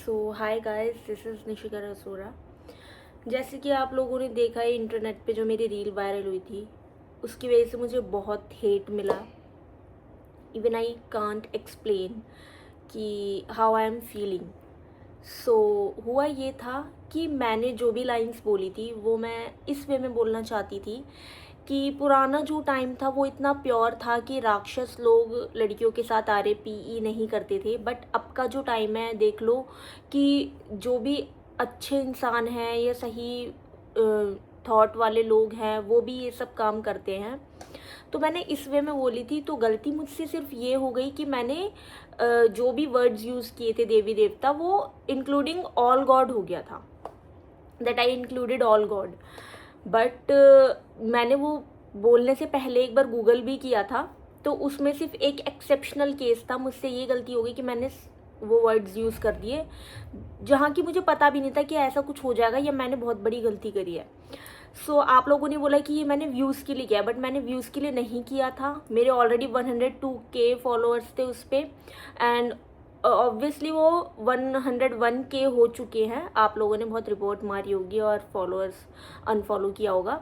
Hi guys, this is Nishika Rasora. जैसे कि आप लोगों ने देखा है इंटरनेट पे जो मेरी रील वायरल हुई थी, उसकी वजह से मुझे बहुत हेट मिला। इवन आई कांट एक्सप्लेन कि हाउ आई एम फीलिंग। सो हुआ ये था कि मैंने जो भी लाइंस बोली थी वो मैं इस वे में बोलना चाहती थी कि पुराना जो टाइम था वो इतना प्योर था कि राक्षस लोग लड़कियों के साथ आरे पी नहीं करते थे। बट अब का जो टाइम है देख लो कि जो भी अच्छे इंसान हैं या सही थॉट वाले लोग हैं वो भी ये सब काम करते हैं। तो मैंने इस वे में बोली थी, तो गलती मुझसे सिर्फ ये हो गई कि मैंने जो भी वर्ड्स यूज़ किए थे देवी देवता वो इंक्लूडिंग ऑल गॉड हो गया था, that I included all God. But मैंने वो बोलने से पहले एक बार गूगल भी किया था, तो उसमें सिर्फ एक एक्सेप्शनल केस था। मुझसे ये गलती हो गई कि मैंने वो वर्ड्स यूज़ कर दिए जहाँ की मुझे पता भी नहीं था कि ऐसा कुछ हो जाएगा, या मैंने बहुत बड़ी गलती करी है। आप लोगों ने बोला कि ये मैंने व्यूज़ के लिए किया, बट मैंने व्यूज़ के लिए नहीं किया था। मेरे ऑलरेडी 102K फॉलोअर्स थे उस पर, एंड ऑब्वियसली वो 101K हो चुके हैं। आप लोगों ने बहुत रिपोर्ट मारी होगी और फॉलोअर्स अनफॉलो किया होगा।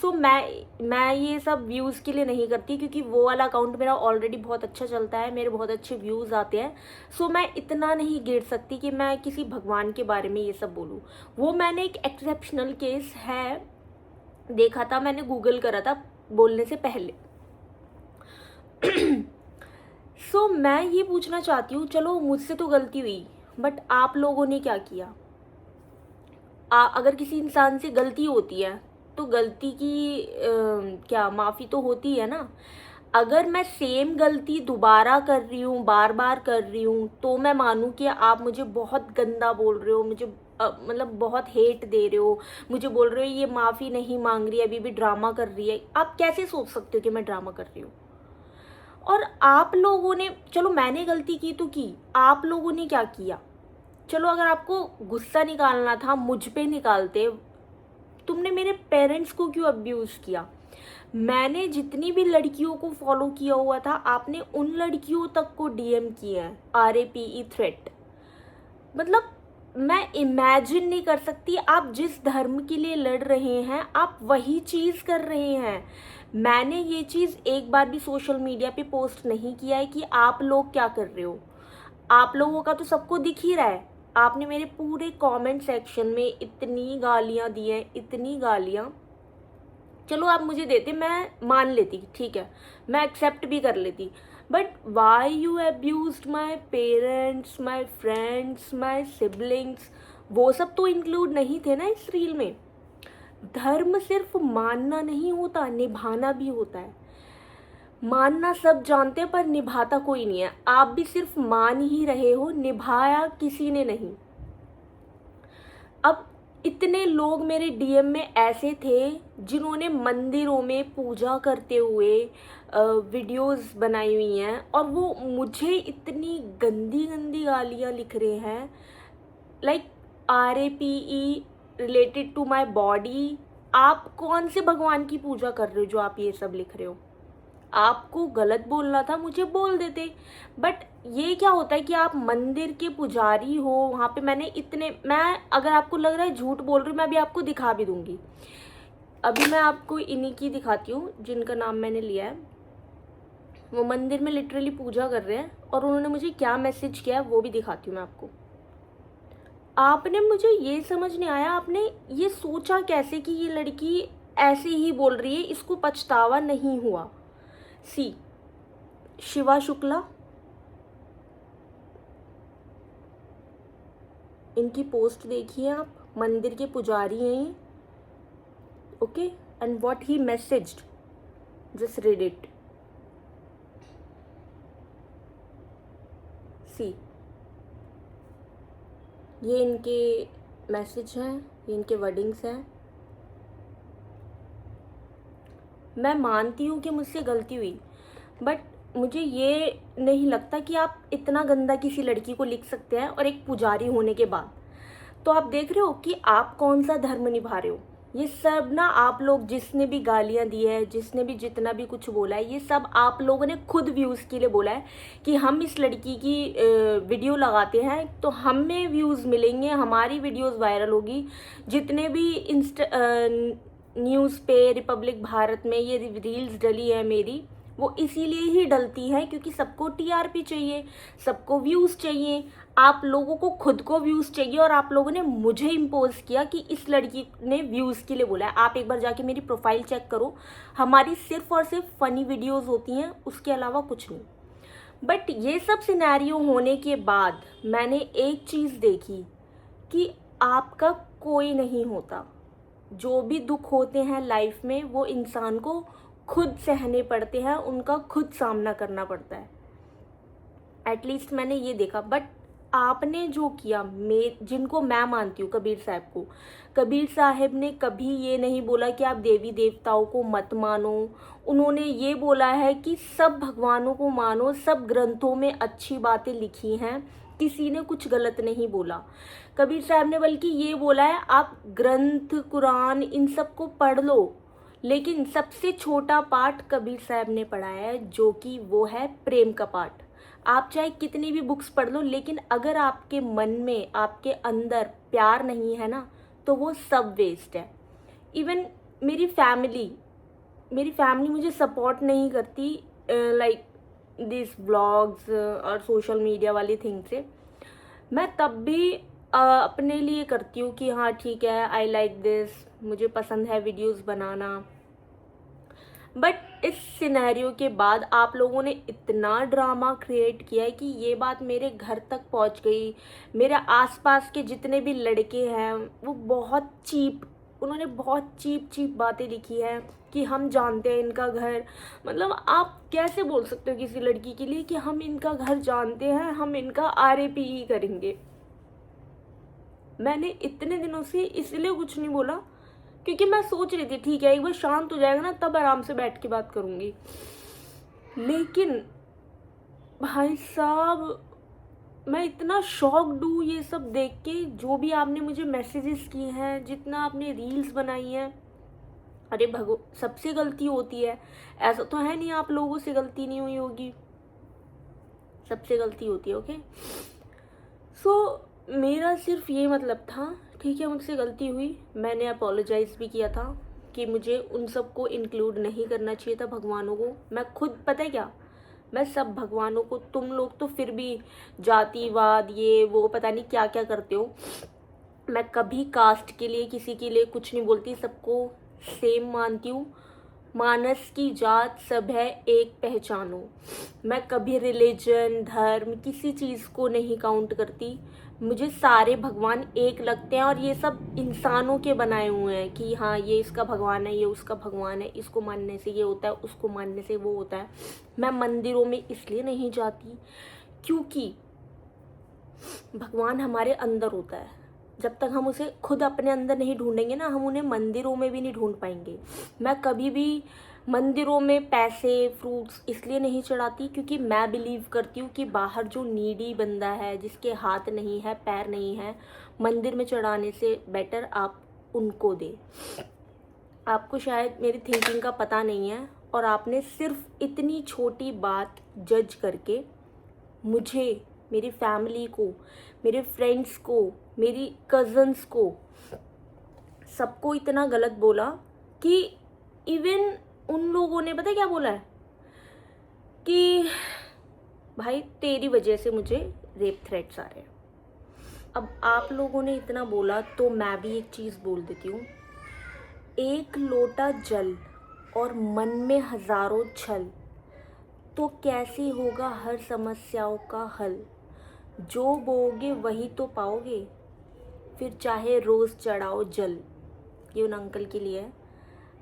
मैं ये सब व्यूज़ के लिए नहीं करती, क्योंकि वो वाला अकाउंट मेरा ऑलरेडी बहुत अच्छा चलता है, मेरे बहुत अच्छे व्यूज़ आते हैं। मैं इतना नहीं गिर सकती कि मैं किसी भगवान के बारे में ये सब बोलूँ। वो मैंने एक एक्सेप्शनल केस है देखा था, मैंने गूगल करा था बोलने से पहले। मैं ये पूछना चाहती हूँ, चलो मुझसे तो गलती हुई, बट आप लोगों ने क्या किया? अगर किसी इंसान से गलती होती है तो गलती की क्या माफ़ी तो होती है ना। अगर मैं सेम गलती दोबारा कर रही हूँ, बार बार कर रही हूँ, तो मैं मानूँ कि आप मुझे बहुत गंदा बोल रहे हो, मुझे मतलब बहुत हेट दे रहे हो, मुझे बोल रहे हो ये माफ़ी नहीं मांग रही है, अभी भी ड्रामा कर रही है। आप कैसे सोच सकते हो कि मैं ड्रामा कर रही हूँ? और आप लोगों ने, चलो मैंने गलती की तो की, आप लोगों ने क्या किया? चलो अगर आपको गुस्सा निकालना था मुझ पे निकालते, तुमने मेरे पेरेंट्स को क्यों अब्यूज़ किया? मैंने जितनी भी लड़कियों को फॉलो किया हुआ था, आपने उन लड़कियों तक को डीएम किया है RAPE थ्रेट। मतलब मैं इमेजिन नहीं कर सकती, आप जिस धर्म के लिए लड़ रहे हैं आप वही चीज़ कर रहे हैं। मैंने ये चीज़ एक बार भी सोशल मीडिया पे पोस्ट नहीं किया है कि आप लोग क्या कर रहे हो। आप लोगों का तो सबको दिख ही रहा है। आपने मेरे पूरे कमेंट सेक्शन में इतनी गालियां दी हैं, इतनी गालियां। चलो आप मुझे देते, मैं मान लेती, ठीक है, मैं एक्सेप्ट भी कर लेती। But why you abused my parents, my friends, my siblings? वो सब तो इंक्लूड नहीं थे ना इस रील में। धर्म सिर्फ मानना नहीं होता, निभाना भी होता है। मानना सब जानते हैं पर निभाता कोई नहीं है। आप भी सिर्फ मान ही रहे हो, निभाया किसी ने नहीं। अब इतने लोग मेरे डीएम में ऐसे थे जिन्होंने मंदिरों में पूजा करते हुए वीडियोस बनाई हुई हैं, और वो मुझे इतनी गंदी गंदी गालियाँ लिख रहे हैं, like RAPE related to my body. आप कौन से भगवान की पूजा कर रहे हो जो आप ये सब लिख रहे हो? आपको गलत बोलना था मुझे बोल देते। बट ये क्या होता है कि आप मंदिर के पुजारी हो, वहाँ पे मैं अगर आपको लग रहा है झूठ बोल रही हूँ, मैं अभी आपको दिखा भी दूंगी। अभी मैं आपको इन्हीं की दिखाती हूँ जिनका नाम मैंने लिया है। वो मंदिर में लिटरली पूजा कर रहे हैं, और उन्होंने मुझे क्या मैसेज किया है वो भी दिखाती हूँ मैं आपको। आपने, मुझे ये समझ नहीं आया, आपने ये सोचा कैसे कि ये लड़की ऐसे ही बोल रही है, इसको पछतावा नहीं हुआ? सी शिवा शुक्ला, इनकी पोस्ट देखिए आप, मंदिर के पुजारी हैं ये, okay. And what he messaged, just read it. See, ये इनके मैसेज हैं, ये इनके वर्डिंग्स हैं। मैं मानती हूँ कि मुझसे गलती हुई, बट मुझे ये नहीं लगता कि आप इतना गंदा किसी लड़की को लिख सकते हैं, और एक पुजारी होने के बाद। तो आप देख रहे हो कि आप कौन सा धर्म निभा रहे हो। ये सब ना आप लोग जिसने भी गालियां दी है, जिसने भी जितना भी कुछ बोला है, ये सब आप लोगों ने खुद व्यूज़ के लिए बोला है कि हम इस लड़की की वीडियो लगाते हैं तो हमें व्यूज़ मिलेंगे, हमारी वीडियोस वायरल होगी। जितने भी न्यूज़ पे रिपब्लिक भारत में ये रील्स डली है मेरी, वो इसीलिए ही डलती है क्योंकि सबको टीआरपी चाहिए, सबको व्यूज़ चाहिए। आप लोगों को खुद को व्यूज़ चाहिए और आप लोगों ने मुझे इम्पोज किया कि इस लड़की ने व्यूज़ के लिए बोला है। आप एक बार जाके मेरी प्रोफाइल चेक करो, हमारी सिर्फ और सिर्फ फ़नी वीडियोज़ होती हैं, उसके अलावा कुछ नहीं। बट ये सब सिनेरियो होने के बाद मैंने एक चीज़ देखी कि आपका कोई नहीं होता। जो भी दुख होते हैं लाइफ में वो इंसान को खुद सहने पड़ते हैं, उनका खुद सामना करना पड़ता है। एटलीस्ट मैंने ये देखा। बट आपने जो किया, जिनको मैं मानती हूँ, कबीर साहब को, कबीर साहब ने कभी ये नहीं बोला कि आप देवी देवताओं को मत मानो। उन्होंने ये बोला है कि सब भगवानों को मानो, सब ग्रंथों में अच्छी बातें लिखी हैं, किसी ने कुछ गलत नहीं बोला। कबीर साहब ने बल्कि ये बोला है आप ग्रंथ, कुरान, इन सब को पढ़ लो, लेकिन सबसे छोटा पाठ कबीर साहब ने पढ़ाया है, जो कि वो है प्रेम का पाठ। आप चाहे कितनी भी बुक्स पढ़ लो, लेकिन अगर आपके मन में, आपके अंदर प्यार नहीं है ना, तो वो सब वेस्ट है। इवन मेरी फैमिली मुझे सपोर्ट नहीं करती लाइक दिस व्लॉग्स और सोशल मीडिया वाली थिंग से। मैं तब भी अपने लिए करती हूँ कि हाँ ठीक है, आई लाइक दिस, मुझे पसंद है वीडियोस बनाना। बट इस सिनेरियो के बाद आप लोगों ने इतना ड्रामा क्रिएट किया है कि ये बात मेरे घर तक पहुंच गई। मेरे आसपास के जितने भी लड़के हैं वो बहुत चीप, उन्होंने बहुत चीप बातें लिखी है कि हम जानते हैं इनका घर। मतलब आप कैसे बोल सकते हो किसी लड़की के लिए कि हम इनका घर जानते हैं, हम इनका आरएपी ही करेंगे। मैंने इतने दिनों से इसलिए कुछ नहीं बोला क्योंकि मैं सोच रही थी ठीक है एक बार शांत हो जाएगा ना तब आराम से बैठ के बात करूँगी। लेकिन भाई साहब, मैं इतना शॉक्ड हूँ ये सब देख के। जो भी आपने मुझे मैसेजेस किए हैं, जितना आपने रील्स बनाई हैं, अरे सबसे गलती होती है, ऐसा तो है नहीं आप लोगों से गलती नहीं हुई होगी, सबसे गलती होती है। ओके सो मेरा सिर्फ ये मतलब था, ठीक है मुझसे गलती हुई, मैंने अपोलोजाइज़ भी किया था कि मुझे उन सब को इंक्लूड नहीं करना चाहिए था, भगवानों को। मैं खुद, पता है क्या, मैं सब भगवानों को, तुम लोग तो फिर भी जातिवाद ये वो पता नहीं क्या क्या करते हो, मैं कभी कास्ट के लिए किसी के लिए कुछ नहीं बोलती, सबको सेम मानती हूँ। मानस की जात सब है एक पहचानो। मैं कभी रिलीजन, धर्म, किसी चीज़ को नहीं काउंट करती। मुझे सारे भगवान एक लगते हैं और ये सब इंसानों के बनाए हुए हैं कि हाँ ये इसका भगवान है, ये उसका भगवान है, इसको मानने से ये होता है, उसको मानने से वो होता है। मैं मंदिरों में इसलिए नहीं जाती क्योंकि भगवान हमारे अंदर होता है। जब तक हम उसे खुद अपने अंदर नहीं ढूंढेंगे ना, हम उन्हें मंदिरों में भी नहीं ढूंढ पाएंगे। मैं कभी भी मंदिरों में पैसे, फ्रूट्स इसलिए नहीं चढ़ाती क्योंकि मैं बिलीव करती हूँ कि बाहर जो नीडी बंदा है, जिसके हाथ नहीं है, पैर नहीं है, मंदिर में चढ़ाने से बेटर आप उनको दे। आपको शायद मेरी थिंकिंग का पता नहीं है और आपने सिर्फ इतनी छोटी बात जज करके मुझे, मेरी फैमिली को, मेरे फ्रेंड्स को, मेरी कज़न्स को, सबको इतना गलत बोला कि इवन उन लोगों ने पता है क्या बोला है कि भाई तेरी वजह से मुझे रेप थ्रेट्स आ रहे हैं। अब आप लोगों ने इतना बोला तो मैं भी एक चीज़ बोल देती हूँ, एक लोटा जल और मन में हजारों छल, तो कैसे होगा हर समस्याओं का हल। जो बोओगे वही तो पाओगे, फिर चाहे रोज़ चढ़ाओ जल। ये उन अंकल के लिए है,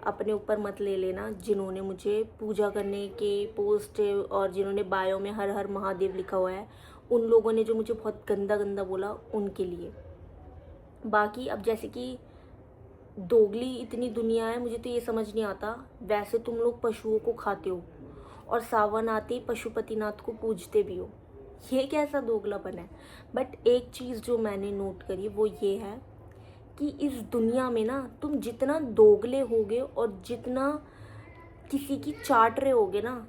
अपने ऊपर मत ले लेना जिन्होंने मुझे पूजा करने के पोस्ट और जिन्होंने बायो में हर हर महादेव लिखा हुआ है, उन लोगों ने जो मुझे बहुत गंदा गंदा बोला उनके लिए। बाकी अब जैसे कि दोगली इतनी दुनिया है, मुझे तो ये समझ नहीं आता। वैसे तुम लोग पशुओं को खाते हो और सावन आते ही पशुपतिनाथ को पूजते भी हो, ये कैसा दोगलापन है। बट एक चीज़ जो मैंने नोट करी वो ये है कि इस दुनिया में ना तुम जितना दोगले होगे और जितना किसी की चाट रहे होगे ना,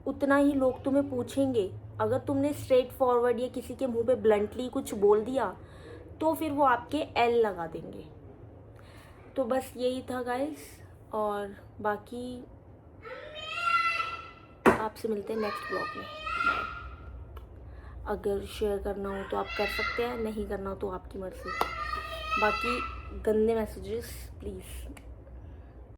उतना ही लोग तुम्हें पूछेंगे। अगर तुमने स्ट्रेट फॉरवर्ड या किसी के मुंह पे ब्लंटली कुछ बोल दिया तो फिर वो आपके एल लगा देंगे। तो बस यही था गाइस, और बाकी आपसे मिलते हैं नेक्स्ट ब्लॉग में। अगर शेयर करना हो तो आप कर सकते हैं, नहीं करना हो तो आपकी मर्ज़ी। बाकी गंदे मैसेजेस प्लीज़